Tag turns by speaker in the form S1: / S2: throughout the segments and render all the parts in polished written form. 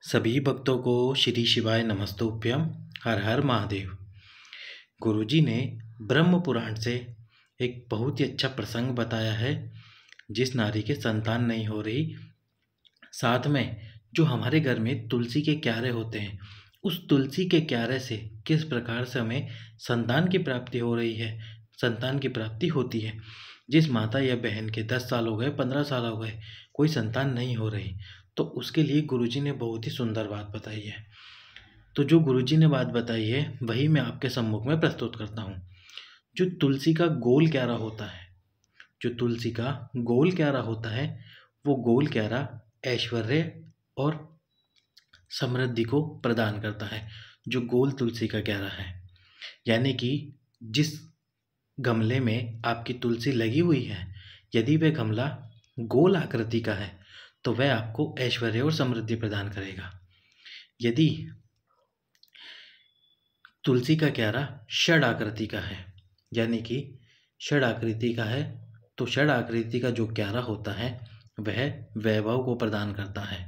S1: सभी भक्तों को श्री शिवाय नमस्तुभ्यम। हर हर महादेव। गुरुजी ने ब्रह्म पुराण से एक बहुत ही अच्छा प्रसंग बताया है। जिस नारी के संतान नहीं हो रही, साथ में जो हमारे घर में तुलसी के क्यारे होते हैं, उस तुलसी के क्यारे से किस प्रकार से हमें संतान की प्राप्ति हो रही है, संतान की प्राप्ति होती है। जिस माता या बहन के 10 साल हो गए, 15 साल हो गए, कोई संतान नहीं हो रही, तो उसके लिए गुरुजी ने बहुत ही सुंदर बात बताई है। तो जो गुरुजी ने बात बताई है वही मैं आपके सम्मुख में प्रस्तुत करता हूँ। जो तुलसी का गोल क्यारा होता है, जो तुलसी का गोल क्यारा होता है, वो गोल क्यारा ऐश्वर्य और समृद्धि को प्रदान करता है। जो गोल तुलसी का क्यारा है, यानी कि जिस गमले में आपकी तुलसी लगी हुई है, यदि वह गमला गोल आकृति का है तो वह आपको ऐश्वर्य और समृद्धि प्रदान करेगा। यदि तुलसी का क्यारा षड आकृति का है, यानी कि षड आकृति का है, तो षड आकृति का जो क्यारा होता है वह वैभव को प्रदान करता है,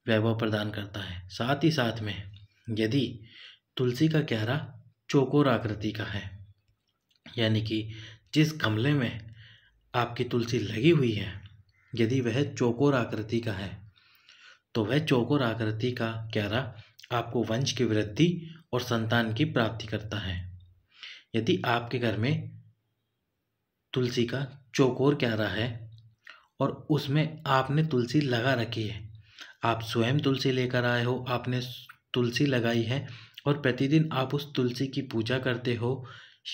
S1: वैभव प्रदान करता है। साथ ही साथ में यदि तुलसी का क्यारा चौकोर आकृति का है, यानी कि जिस गमले में आपकी तुलसी लगी हुई है, यदि वह चौकोर आकृति का है, तो वह चौकोर आकृति का क्यारा आपको वंश की वृद्धि और संतान की प्राप्ति करता है। यदि आपके घर में तुलसी का चौकोर क्यारा है और उसमें आपने तुलसी लगा रखी है, आप स्वयं तुलसी लेकर आए हो, आपने तुलसी लगाई है और प्रतिदिन आप उस तुलसी की पूजा करते हो,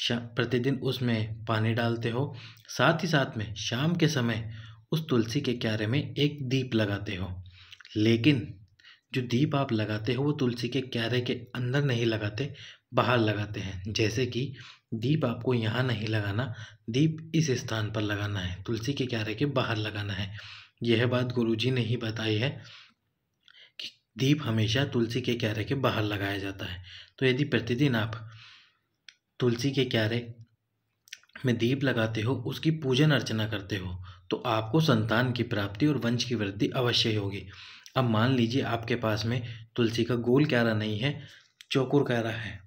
S1: प्रतिदिन उसमें पानी डालते हो, साथ ही साथ में शाम के समय उस तुलसी के क्यारे में एक दीप लगाते हो, लेकिन जो दीप आप लगाते हो वो तुलसी के क्यारे के अंदर नहीं लगाते, बाहर लगाते हैं। जैसे कि दीप आपको यहाँ नहीं लगाना, दीप इस स्थान पर लगाना है, तुलसी के क्यारे के बाहर लगाना है। यह बात गुरुजी ने ही बताई है कि दीप हमेशा तुलसी के क्यारे के बाहर लगाया जाता है। तो यदि प्रतिदिन आप तुलसी के क्यारे में दीप लगाते हो, उसकी पूजन अर्चना करते हो, तो आपको संतान की प्राप्ति और वंश की वृद्धि अवश्य होगी। अब मान लीजिए आपके पास में तुलसी का गोल क्यारा नहीं है, चौकोर क्यारा है,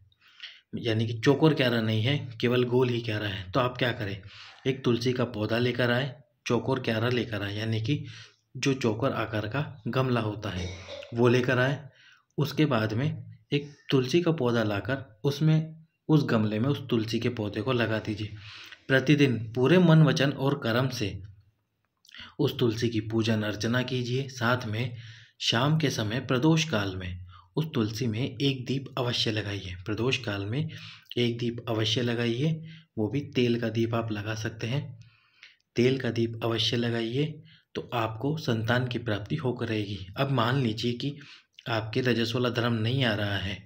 S1: यानी कि चौकोर क्यारा नहीं है, केवल गोल ही क्यारा है, तो आप क्या करें, एक तुलसी का पौधा लेकर आए, चौकोर क्यारा लेकर आए, यानी कि जो चौकोर आकार का गमला होता है वो लेकर आए। उसके बाद में एक तुलसी का पौधा लाकर उसमें, उस गमले में उस तुलसी के पौधे को लगा दीजिए। प्रतिदिन पूरे मन वचन और कर्म से उस तुलसी की पूजन अर्चना कीजिए। साथ में शाम के समय प्रदोष काल में उस तुलसी में एक दीप अवश्य लगाइए, प्रदोष काल में एक दीप अवश्य लगाइए, वो भी तेल का दीप आप लगा सकते हैं। तेल का दीप अवश्य लगाइए तो आपको संतान की प्राप्ति होकर रहेगी। अब मान लीजिए कि आपके रजस वाला धर्म नहीं आ रहा है,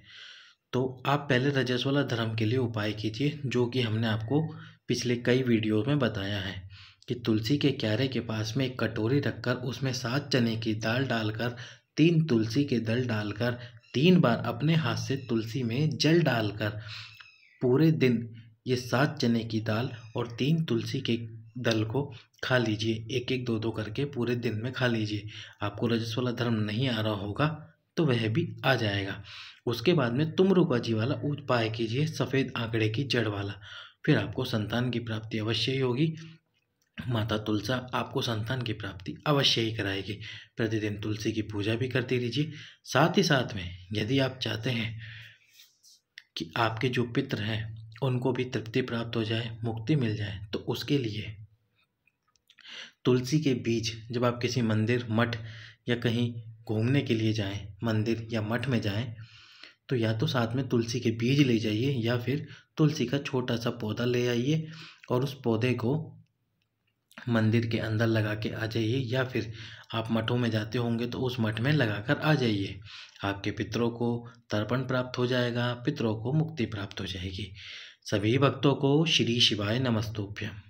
S1: तो आप पहले रजस वाला धर्म के लिए उपाय कीजिए, जो कि हमने आपको पिछले कई वीडियो में बताया है कि तुलसी के क्यारे के पास में एक कटोरी रखकर उसमें 7 चने की दाल डालकर, 3 तुलसी के दल डालकर, 3 बार अपने हाथ से तुलसी में जल डालकर पूरे दिन ये 7 चने की दाल और 3 तुलसी के दल को खा लीजिए। एक एक 2-2 करके पूरे दिन में खा लीजिए। आपको रजस वाला धर्म नहीं आ रहा होगा तो वह भी आ जाएगा। उसके बाद में तुमरुकाजी वाला उपाय कीजिए, सफ़ेद आंकड़े की जड़ वाला, फिर आपको संतान की प्राप्ति अवश्य ही होगी। माता तुलसा आपको संतान की प्राप्ति अवश्य ही कराएगी। प्रतिदिन तुलसी की पूजा भी करते रहिए। साथ ही साथ में यदि आप चाहते हैं कि आपके जो पितृ हैं उनको भी तृप्ति प्राप्त हो जाए, मुक्ति मिल जाए, तो उसके लिए तुलसी के बीज, जब आप किसी मंदिर, मठ या कहीं घूमने के लिए जाएं, मंदिर या मठ में जाएं, तो या तो साथ में तुलसी के बीज ले जाइए या फिर तुलसी का छोटा सा पौधा ले आइए और उस पौधे को मंदिर के अंदर लगा के आ जाइए, या फिर आप मठों में जाते होंगे तो उस मठ में लगा कर आ जाइए। आपके पितरों को तर्पण प्राप्त हो जाएगा, पितरों को मुक्ति प्राप्त हो जाएगी। सभी भक्तों को श्री शिवाय नमस्तुभ्यम।